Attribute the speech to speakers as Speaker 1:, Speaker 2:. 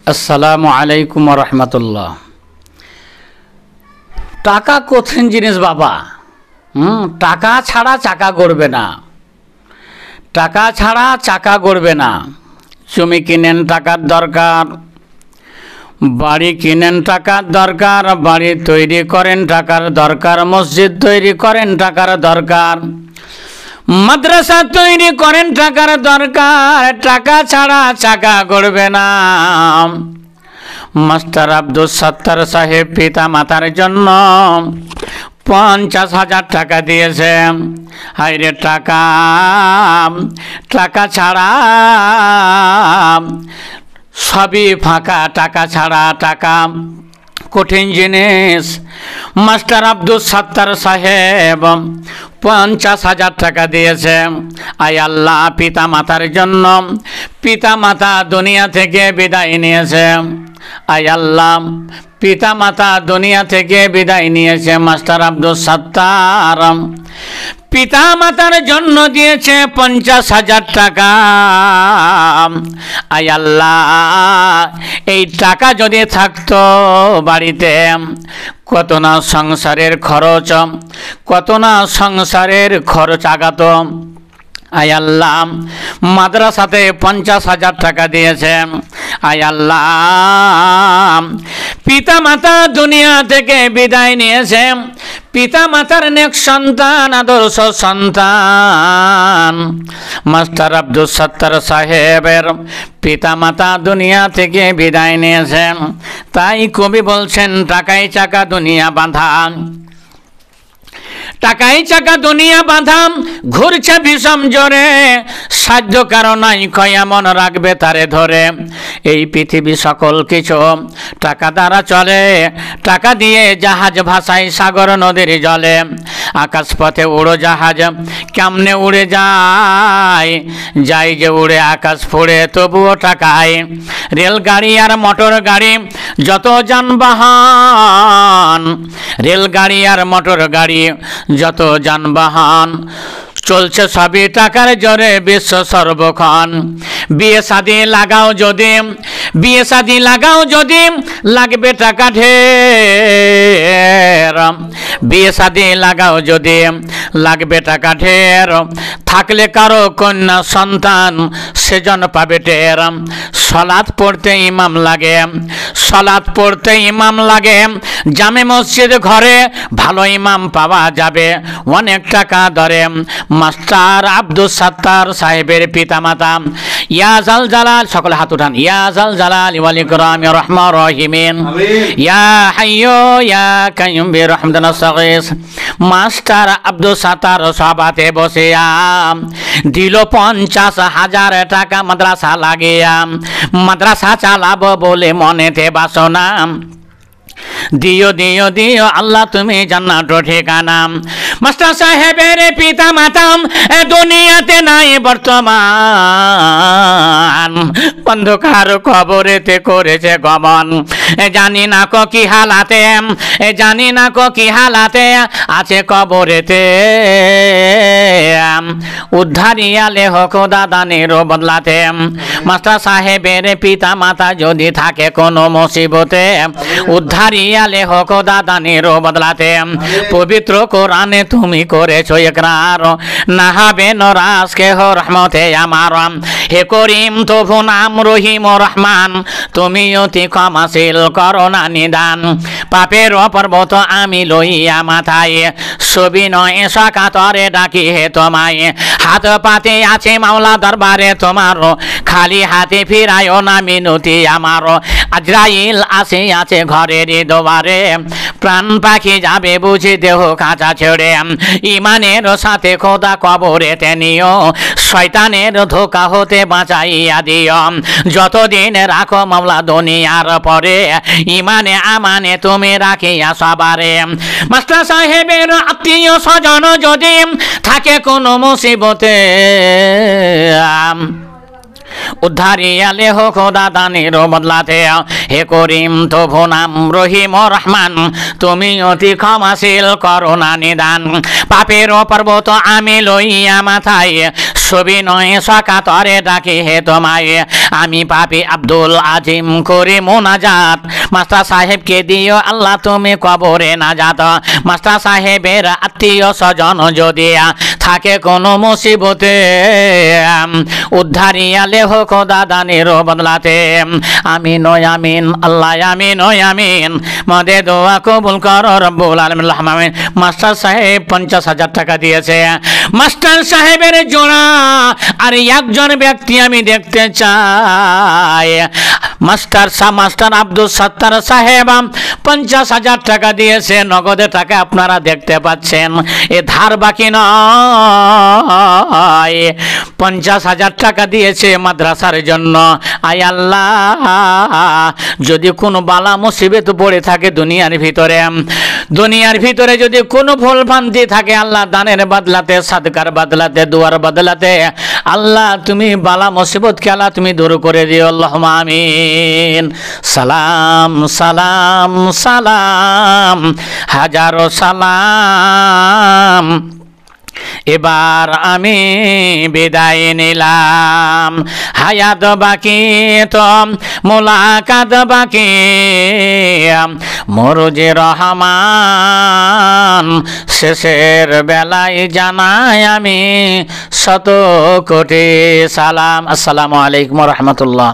Speaker 1: আসসালামু আলাইকুম রহমতুল্লাহ। টাকা কঠিন জিনিস বাবা। টাকা ছাড়া চাকা গড়বে না, টাকা ছাড়া চাকা গড়বে না। জমি কিনেন টাকার দরকার, বাড়ি কিনেন টাকার দরকার, বাড়ি তৈরি করেন টাকার দরকার, মসজিদ তৈরি করেন টাকার দরকার, মাদ্রাসা তৈরি করেন টাকার দরকার। টাকা ছাড়া চাকা গড়বে না। মাস্টার আব্দুল সত্তার সাহেব পিতা মাতার জন্য 50,000 টাকা দিয়েছে। হায়রে টাকা, টাকা ছাড়া সবই ফাঁকা। টাকা ছাড়া টাকা কঠিন জিনিস। মাস্টার আব্দুল সত্তার সাহেব 50,000 টাকা দিয়েছে। আয় আল্লাহ, পিতা মাতার জন্য পিতা মাতা দুনিয়া থেকে বিদায় নিয়েছে। আয় আল্লাহ, পিতা মাতা দুনিয়া থেকে বিদায় নিয়েছে। মাস্টার আব্দুল সত্তার পিতা মাতার জন্য দিয়েছে 50,000 টাকা। আয় আল্লাহ, এই টাকা যদি থাকতো বাড়িতে, কত না সংসারের খরচ, কত না সংসারের খরচ আগাত। আয় আল্লাহ, মাদ্রাসাতে 50,000 টাকা দিয়েছে। আয় আল্লাহ, পিতা মাতা দুনিয়া থেকে বিদায় নিয়েছে। পিতা মাতার নেক সন্তান, আদর্শ সন্তান মাস্টার আব্দুল সত্তার সাহেবের পিতা মাতা দুনিয়া থেকে বিদায় নিয়েছেন। তাই কবি বলছেন, টাকাই চাকা দুনিয়া বাঁধা, টাকাই চাকা দুনিয়া বাঁধাম, ঘুরছে বিষম জোরে, সাধ্য কারো নাই কয়া মন রাখবে তারে ধরে। এই পৃথিবী সকল কিছু টাকা দ্বারা চলে। টাকা দিয়ে জাহাজ ভাসায় সাগর নদীর জলে। আকাশ পথে উড়ো জাহাজ কেমনে উড়ে যায়, যাই যে উড়ে আকাশ ফুড়ে তবুও টাকায়। রেলগাড়ি আর মোটর গাড়ি যত যানবাহন, রেলগাড়ি আর মোটর গাড়ি যত যানবাহন, চলছে সবই টাকার জোরে বিশ্ব সর্বক্ষণ। বিয়ে শাদী লাগাও যদি, বিয়ে শাদী লাগাও যদি, লাগবে টাকা ঢের। বিয়ে শাদী লাগাও যদি, লাগবে টাকা ঢের। থাকলে কারো কন্যা সন্তান, সেজন পাবে টের। সলাৎ পড়তে ইমাম লাগে, সলাৎ পড়তে ইমাম লাগে। জামে মসজিদ ঘরে ভালো ইমাম পাওয়া যাবে অনেক টাকা ধরে। মাস্টার আব্দুল সত্তার সাহেবের পিতা মাতা ইয়া জাল জালাল, সকলে হাত উঠান, ইয়া জাল জালাল ওয়াল ইকরাম রহমান রহিমিন, ইয়া হাইয়্যু ইয়া কাইয়্যুম বিরহমাতিকা নাস্তাগীস। মাস্টার আব্দুল সত্তার সভাতে বসে দিল 50,000 টাকা মাদ্রাসা লাগিয়া। মাদ্রাসা চালাবো বলে মনেতে বাসনা, দিও দিও দিও আল্লাহ তুমি জান্নাত ঠিকানা। মাস্টার সাহেবের পিতা মাতা দুনিয়াতে নাই বর্তমান, অন্ধকার কবরেতে করেছে গমন। জানি না কো কি হালাতে, জানি না কো কি হালাতে আছে কবরেতে। উদ্ধারিয়ালে হোক দাদানেরও বদলাতে। মাস্টার সাহেবের পিতা মাতা যদি থাকে কোনো মুসিবতে, উদ্ধারিয়ালে হোক দাদানেরও বদলাতে। পবিত্র কোরআনে তুমি করেছো ইকরার, নাহাবে নরাজ কে হো রহমতে আমার। হে করিম তবু নাম রহিম ও রহমান, তুমি অতি ক্ষমাশীল করোনা নিদান। পাপের পর্বত আমি লইয়া মাথায়, সবিনয় সাকাতরে ডাকি হে তোমায়। হাত পাতে আছে মাওলা দরবারে তোমার, খালি হাতে ফিরায়ও না মিনতি আমার। আজরাইল আসে আছে ঘরের দোয়ারে, প্রাণ পাখি যাবে বুঝি দেহ কাঁচা ছেড়ে। ইমানের সাথে খোদা কবরেতে নিও, শয়তানের ধোকা হতে বাঁচাইয়া দিও। যতদিন রাখো মাওলা দুনিয়ার পরে, ইমানে আমানে তুমি রাখিয়া সবারে। মাস্টার সাহেবের আত্মীয় স্বজন যদি থাকে কোনো মুসিবতে, উদ্ধারিয়ালে হো খোদা দানের বদলাতে। হে করিম তবু নাম রহিম ও রহমান, তুমি অতি ক্ষমাশীল করুণা নিদান। পাপের পর্বত আমি লইয়া মাথায়, সবিনয়ে সকাতরে ডাকি হে তোমায়। আমি পাপী আব্দুল আজিম করি মোনাজাত, মাস্টার সাহেবকে দিও আল্লাহ তুমি কবরে নাজাত। মাস্টার সাহেবের আত্মীয় স্বজন যদি থাকে কোনো মুসিবতে, উদ্ধারিয়ালে হো খোদা দানের বদলাতে। আমিন ও আমিন আল্লাহ আমিন ও আমিন, মদে দোয়া কবুল করো রব্বুল আলামিন আমিন। মাস্টার সাহেব 50,000 টাকা দিয়েছে। মাস্টার সাহেবের জোড়া আর একজন ব্যক্তি আমি দেখতে চাই। মাস্টার আব্দুল সত্তার সাহেব 50,000 টাকা দিয়েছে, নগদে টাকা আপনারা দেখতে পাচ্ছেন। এ ধার বাকি নয়, 50,000 টাকা দিয়েছে মাদ্রাসার জন্য। আয় আল্লাহ, যদি কোনো বালা মুসিবত পড়ে থাকে দুনিয়ার ভিতরে যদি কোনো ভুল ভ্রান্তি থাকে আল্লাহ, দানের বদলাতে, সাদকার বদলাতে, দুয়ার বদলাতে আল্লাহ তুমি বালা মুসিবতকে আল্লাহ তুমি দূর করে দিও। আল্লাহুম্মা আমিন। সালাম সালাম সালাম হাজারো সালাম, এবার আমি বিদায় নিলাম। হায়াত বাকি তো মোলাকাত বাকি, মরুজে রহমান শেষের বেলায় জানাই আমি শত কোটি সালাম। আসসালামু আলাইকুম ওয়া রাহমাতুল্লাহ।